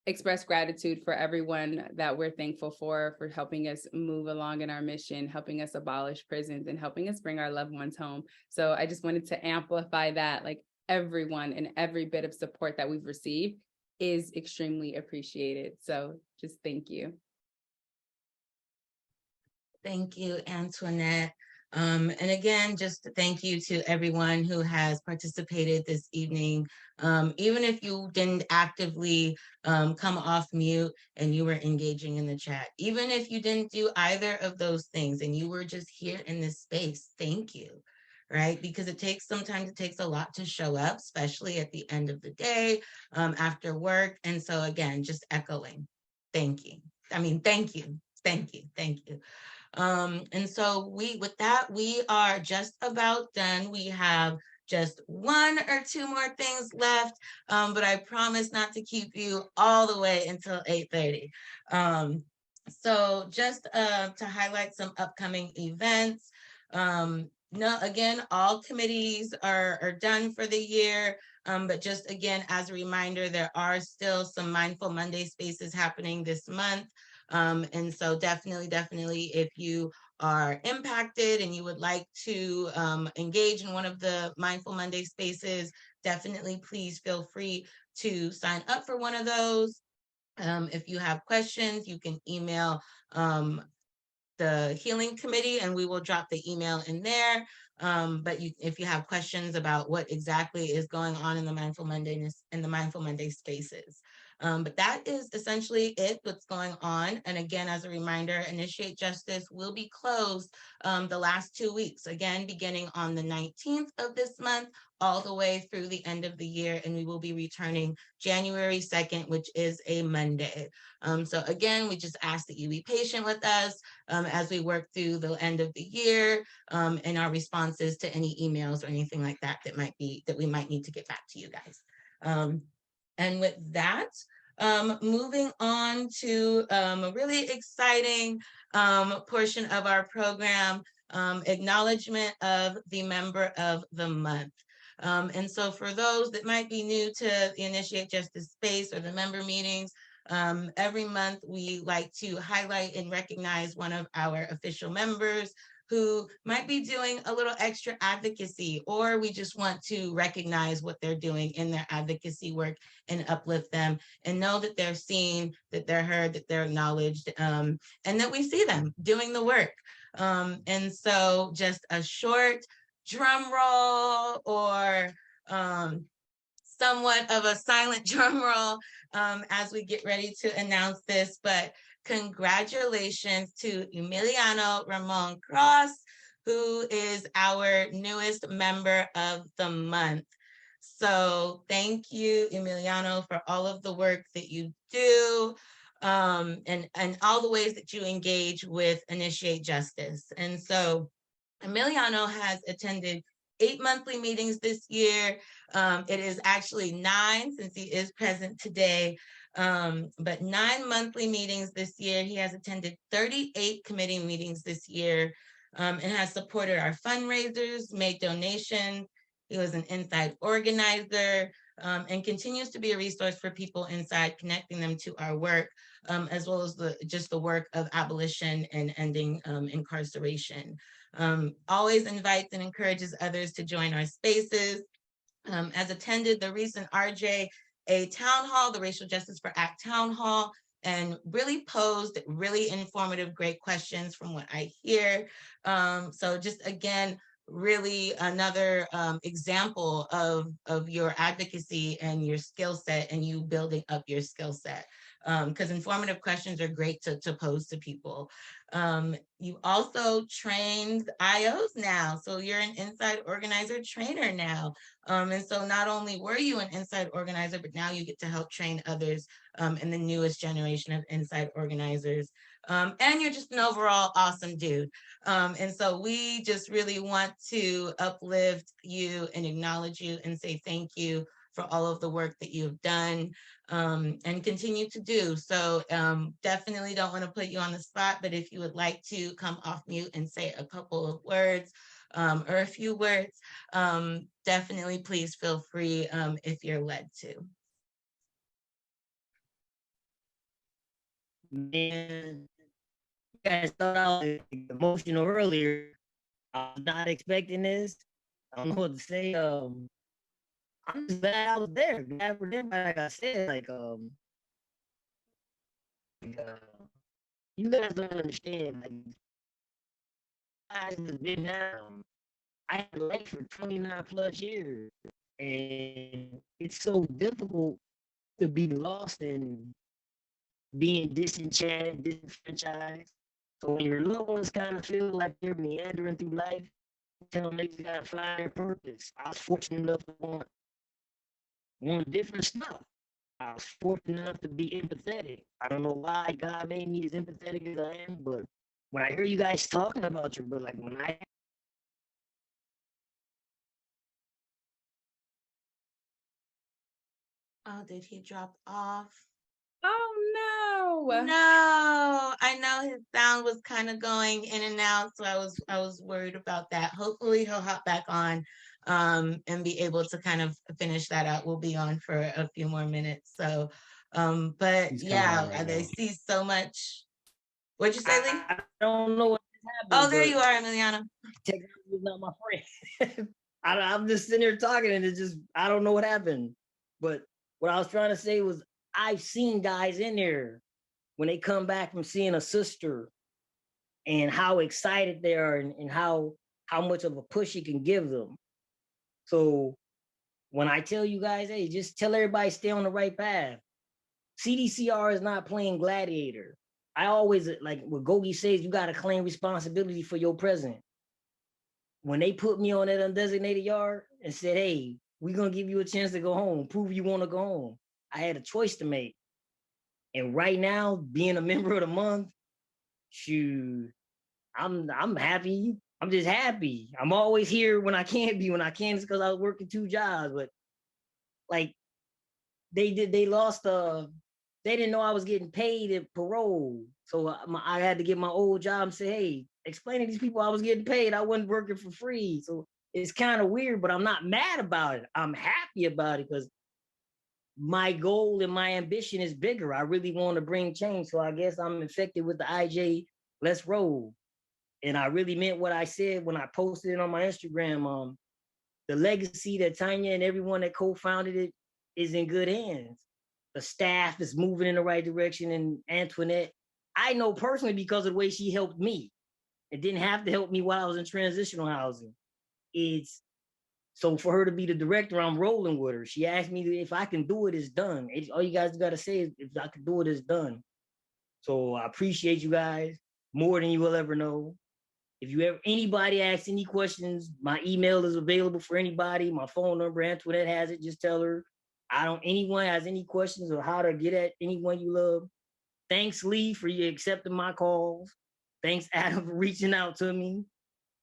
express gratitude for everyone that we're thankful for helping us move along in our mission, helping us abolish prisons, and helping us bring our loved ones home. So I just wanted to amplify that, like, everyone and every bit of support that we've received is extremely appreciated. So just thank you. Thank you, Antoinette. And again, just thank you to everyone who has participated this evening. Even if you didn't actively come off mute and you were engaging in the chat, even if you didn't do either of those things and you were just here in this space, thank you, right? Because sometimes it takes a lot to show up, especially at the end of the day, after work. And so again, just echoing, thank you. I mean, thank you, thank you, thank you. And so with that, we are just about done. We have just one or two more things left, but I promise not to keep you all the way until 8:30. So just to highlight some upcoming events. Again, all committees are done for the year. But just again, as a reminder, there are still some Mindful Monday spaces happening this month. And so definitely, if you are impacted and you would like to engage in one of the Mindful Monday spaces, definitely please feel free to sign up for one of those. If you have questions, you can email the Healing Committee and we will drop the email in there. But if you have questions about what exactly is going on in the Mindful Monday spaces. But that is essentially what's going on. And again, as a reminder, Initiate Justice will be closed the last 2 weeks, again, beginning on the 19th of this month, all the way through the end of the year. And we will be returning January 2nd, which is a Monday. So again, we just ask that you be patient with us as we work through the end of the year and our responses to any emails or anything like that that we might need to get back to you guys. And with that, moving on to a really exciting portion of our program, acknowledgement of the Member of the Month. And so for those that might be new to the Initiate Justice space or the member meetings, every month we like to highlight and recognize one of our official members who might be doing a little extra advocacy, or we just want to recognize what they're doing in their advocacy work and uplift them and know that they're seen, that they're heard, that they're acknowledged, and that we see them doing the work. And so just a short drum roll or somewhat of a silent drum roll as we get ready to announce this, but congratulations to Emiliano Ramon Cross, who is our newest member of the month. So thank you, Emiliano, for all of the work that you do and all the ways that you engage with Initiate Justice. And so Emiliano has attended 8 monthly meetings this year. It is actually 9 since he is present today, but 9 monthly meetings this year. He has attended 38 committee meetings this year and has supported our fundraisers, made donations. He was an inside organizer, and continues to be a resource for people inside, connecting them to our work, as well as the work of abolition and ending incarceration. Always invites and encourages others to join our spaces. Has attended the recent RJA town hall, the Racial Justice for ACT town hall, and really posed really informative, great questions from what I hear. So just again, really another example of your advocacy and your skill set and you building up your skill set. Because informative questions are great to pose to people. You also trained IOs now. So you're an inside organizer trainer now. And so not only were you an inside organizer, but now you get to help train others in the newest generation of inside organizers. And you're just an overall awesome dude. And so we just really want to uplift you and acknowledge you and say thank you for all of the work that you've done and continue to do. So definitely don't want to put you on the spot, but if you would like to come off mute and say a couple of words or a few words, definitely please feel free if you're led to. Man, you guys started out emotional earlier. I was not expecting this. I don't know what to say. I'm just glad I was there. Glad for them, like I said, you guys don't understand. Like, I have been down. I had life for 29 plus years, and it's so difficult to be lost and being disenchanted, disenfranchised. So when your loved ones kind of feel like they're meandering through life, tell them they gotta find their purpose. I was fortunate enough to want different stuff. I was fortunate enough to be empathetic. I don't know why God made me as empathetic as I am, but when I hear you guys talking about your, but like when I Oh, did he drop off? Oh no. No, I know his sound was kind of going in and out, so I was worried about that. Hopefully he'll hop back on and be able to kind of finish that out. We'll be on for a few more minutes. So but He's coming yeah, on right they now. see so much. What'd you say, Lee? I don't know what happened. Oh, there but you are, Emiliano. Technology is not my friend. I'm just sitting there talking and it just, I don't know what happened. But what I was trying to say was I've seen guys in there when they come back from seeing a sister and how excited they are and how much of a push it can give them. So when I tell you guys, hey, just tell everybody stay on the right path. CDCR is not playing gladiator. I always, like what Gogi says, you got to claim responsibility for your present. When they put me on that undesignated yard and said, hey, we're going to give you a chance to go home, prove you want to go home, I had a choice to make. And right now, being a member of the month, shoot, I'm happy. I'm just happy. I'm always here when I can't be. When I can, it's because I was working 2 jobs. But like they didn't know I was getting paid at parole. So I had to get my old job and say, hey, explain to these people I was getting paid. I wasn't working for free. So it's kind of weird, but I'm not mad about it. I'm happy about it because my goal and my ambition is bigger. I really want to bring change. So I guess I'm infected with the IJ, let's roll. And I really meant what I said when I posted it on my Instagram. The legacy that Tanya and everyone that co-founded it is in good hands. The staff is moving in the right direction. And Antoinette, I know personally because of the way she helped me. It didn't have to help me while I was in transitional housing. It's so for her to be the director, I'm rolling with her. She asked me if I can do it, it's done. All you guys got to say is if I can do it, it's done. So I appreciate you guys more than you will ever know. If you ever anybody asks any questions, my email is available for anybody. My phone number, Antoinette has it. Just tell her. Anyone has any questions or how to get at anyone you love. Thanks, Lee, for you accepting my calls. Thanks, Adam, for reaching out to me.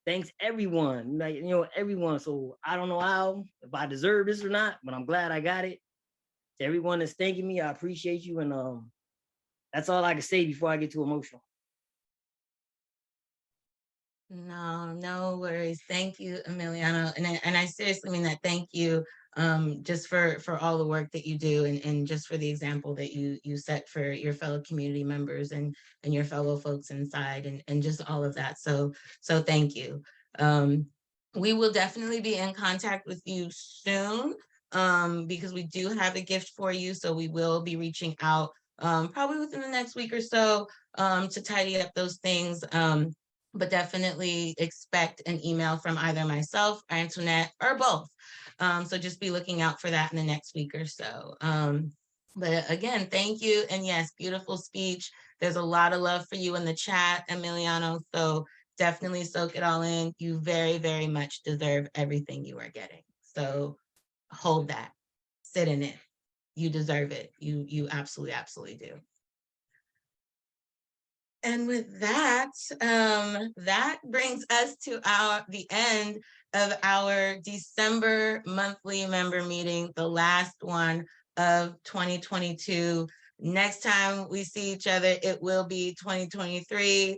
Thanks, everyone. Everyone. So I don't know how, if I deserve this or not, but I'm glad I got it. To everyone that's thanking me, I appreciate you. And that's all I can say before I get too emotional. No worries. Thank you, Emiliano. And I seriously mean that. Thank you just for all the work that you do and just for the example that you set for your fellow community members and your fellow folks inside and just all of that. So thank you. We will definitely be in contact with you soon because we do have a gift for you. So we will be reaching out probably within the next week or so to tidy up those things. But definitely expect an email from either myself, Antoinette, or both. So just be looking out for that in the next week or so. But again, thank you. And yes, beautiful speech. There's a lot of love for you in the chat, Emiliano. So definitely soak it all in. You very, very much deserve everything you are getting. So hold that, sit in it. You deserve it. You absolutely, absolutely do. And with that, that brings us to the end of our December monthly member meeting, the last one of 2022. Next time we see each other, it will be 2023.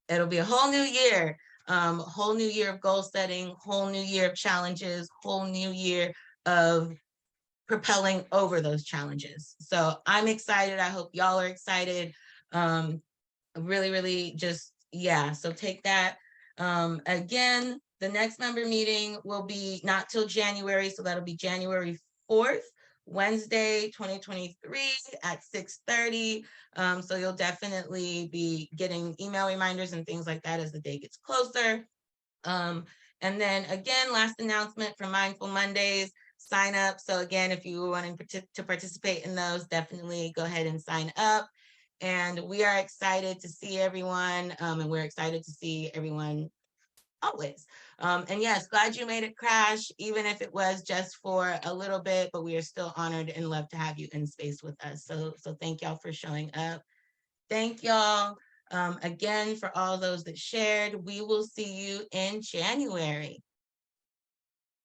It'll be a whole new year, whole new year of goal setting, whole new year of challenges, whole new year of propelling over those challenges. So I'm excited. I hope y'all are excited. Really, really just, yeah, so take that. Again, the next member meeting will be not till January, so that'll be January 4th, Wednesday, 2023 at 6:30. So you'll definitely be getting email reminders and things like that as the day gets closer. And then again, last announcement for Mindful Mondays, sign up. So again, if you were wanting to participate in those, definitely go ahead and sign up. And we are excited to see everyone, and we're excited to see everyone always. And yes, glad you made it, Crash, even if it was just for a little bit, but we are still honored and love to have you in space with us. So thank y'all for showing up. Thank y'all again for all those that shared. We will see you in January.